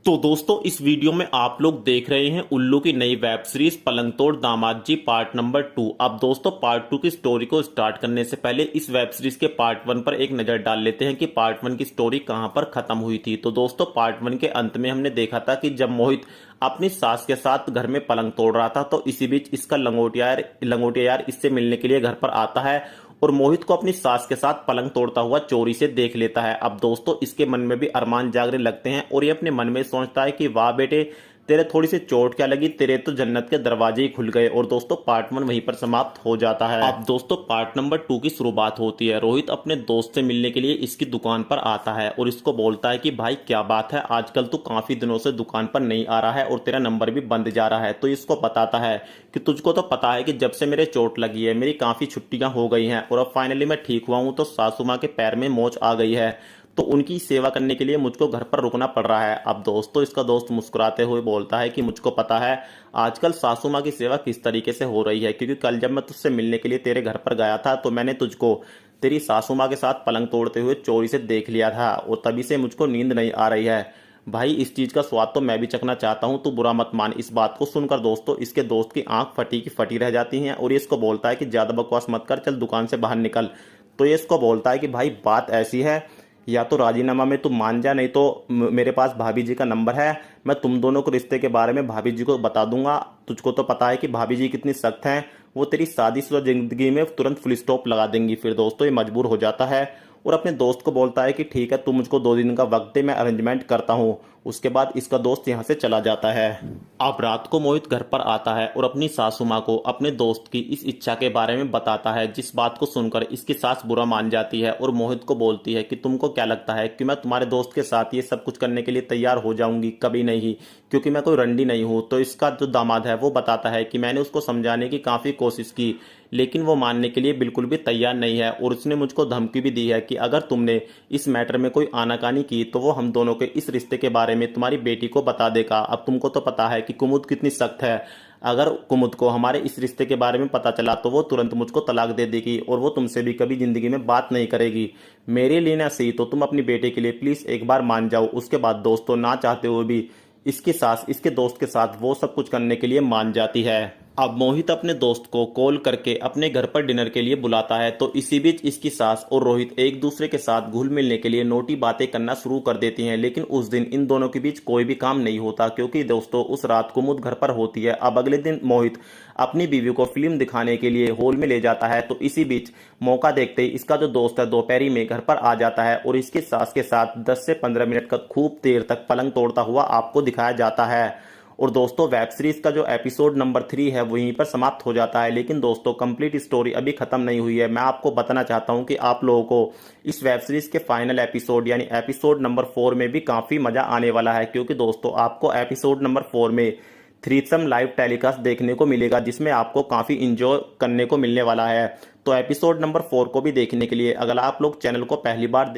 तो दोस्तों इस वीडियो में आप लोग देख रहे हैं उल्लू की नई वेब सीरीज पलंग तोड़ दामाद जी पार्ट नंबर 2। अब दोस्तों पार्ट 2 की स्टोरी को स्टार्ट करने से पहले इस वेब सीरीज के पार्ट 1 पर एक नजर डाल लेते हैं कि पार्ट 1 की स्टोरी कहां पर खत्म हुई थी। तो दोस्तों पार्ट 1 के अंत में हमने देखा था कि जब मोहित अपनी सास के साथ घर में पलंग तोड़ रहा था तो इसी बीच इसका लंगोटिया यार इससे मिलने के लिए घर पर आता है और मोहित को अपनी सास के साथ पलंग तोड़ता हुआ चोरी से देख लेता है। अब दोस्तों इसके मन में भी अरमान जागने लगते हैं और ये अपने मन में सोचता है कि वाह बेटे, तेरे थोड़ी सी चोट क्या लगी, तेरे तो जन्नत के दरवाजे ही खुल गए। और दोस्तों पार्ट 1 वहीं पर समाप्त हो जाता है। अब दोस्तों पार्ट नंबर 2 की शुरुआत होती है। रोहित अपने दोस्त से मिलने के लिए इसकी दुकान पर आता है और इसको बोलता है कि भाई क्या बात है, आजकल तू काफी दिनों से दुकान पर नहीं आ रहा है और तेरा नंबर भी बंद जा रहा है। तो इसको बताता है कि तुझको तो पता है कि जब से मेरे चोट लगी है मेरी काफी छुट्टियां हो गई हैं और अब फाइनली मैं ठीक हुआ हूं तो सासू माँ के पैर में मोच आ गई है, तो उनकी सेवा करने के लिए मुझको घर पर रुकना पड़ रहा है। अब दोस्तों इसका दोस्त मुस्कुराते हुए बोलता है कि मुझको पता है आजकल सासू माँ की सेवा किस तरीके से हो रही है, क्योंकि कल जब मैं तुझसे मिलने के लिए तेरे घर पर गया था तो मैंने तुझको तेरी सासू माँ के साथ पलंग तोड़ते हुए चोरी से देख लिया था और तभी से मुझको नींद नहीं आ रही है। भाई इस चीज का स्वाद तो मैं भी चखना चाहता हूं, तू बुरा मत मान। इस बात को सुनकर दोस्तों इसके दोस्त की आंख फटी की फटी रह जाती है और ये इसको बोलता है कि ज्यादा बकवास मत कर, चल दुकान से बाहर निकल। तो ये इसको बोलता है कि भाई बात ऐसी है, या तो राजीनामा में तुम मान जा, नहीं तो मेरे पास भाभी जी का नंबर है, मैं तुम दोनों को रिश्ते के बारे में भाभी जी को बता दूंगा। तुझको तो पता है कि भाभी जी कितनी सख्त हैं, वो तेरी शादीशुदा जिंदगी में तुरंत फुल स्टॉप लगा देंगी। फिर दोस्तों ये मजबूर हो जाता है और अपने दोस्त को बोलता है कि ठीक है, तुम मुझको 2 दिन का वक्त दे, मैं अरेंजमेंट करता हूँ। उसके बाद इसका दोस्त यहाँ से चला जाता है। अब रात को मोहित घर पर आता है और अपनी सासू माँ को अपने दोस्त की इस इच्छा के बारे में बताता है, जिस बात को सुनकर इसकी सास बुरा मान जाती है और मोहित को बोलती है कि तुमको क्या लगता है कि मैं तुम्हारे दोस्त के साथ ये सब कुछ करने के लिए तैयार हो जाऊंगी? कभी नहीं, क्योंकि मैं कोई रंडी नहीं हूं। तो इसका जो दामाद है वो बताता है कि मैंने उसको समझाने की काफी कोशिश की लेकिन वो मानने के लिए बिल्कुल भी तैयार नहीं है और उसने मुझको धमकी भी दी है कि अगर तुमने इस मैटर में कोई आनाकानी की तो वो हम दोनों के इस रिश्ते के बारे में तुम्हारी बेटी को बता देगा। अब तुमको तो पता है कि कुमुद कितनी सख्त है, अगर कुमुद को हमारे इस रिश्ते के बारे में पता चला तो वो तुरंत मुझको तलाक दे देगी और वो तुमसे भी कभी जिंदगी में बात नहीं करेगी। मेरे लिए ना सही तो तुम अपनी बेटे के लिए प्लीज एक बार मान जाओ। उसके बाद दोस्तों ना चाहते हुए भी इसकी सास इसके दोस्त के साथ वो सब कुछ करने के लिए मान जाती है। अब मोहित अपने दोस्त को कॉल करके अपने घर पर डिनर के लिए बुलाता है, तो इसी बीच इसकी सास और रोहित एक दूसरे के साथ घुल मिलने के लिए नोटी बातें करना शुरू कर देती हैं। लेकिन उस दिन इन दोनों के बीच कोई भी काम नहीं होता क्योंकि दोस्तों उस रात कुमुद घर पर होती है। अब अगले दिन मोहित अपनी बीवी को फिल्म दिखाने के लिए हॉल में ले जाता है, तो इसी बीच मौका देखते ही इसका जो दोस्त है दोपहरी में घर पर आ जाता है और इसकी सास के साथ 10 से 15 मिनट का खूब देर तक पलंग तोड़ता हुआ आपको दिखाया जाता है। और दोस्तों वेब सीरीज का जो एपिसोड नंबर 3 है वहीं पर समाप्त हो जाता है। लेकिन दोस्तों कंप्लीट स्टोरी अभी खत्म नहीं हुई है। मैं आपको बताना चाहता हूं कि आप लोगों को इस वेब सीरीज के फाइनल एपिसोड यानी एपिसोड नंबर 4 में भी काफी मजा आने वाला है, क्योंकि दोस्तों आपको एपिसोड नंबर 4 में थ्रीसम लाइव टेलीकास्ट देखने को मिलेगा जिसमें आपको काफी इंजॉय करने को मिलने वाला है। तो एपिसोड नंबर 4 को भी देखने के लिए अगर आप लोग चैनल को पहली बार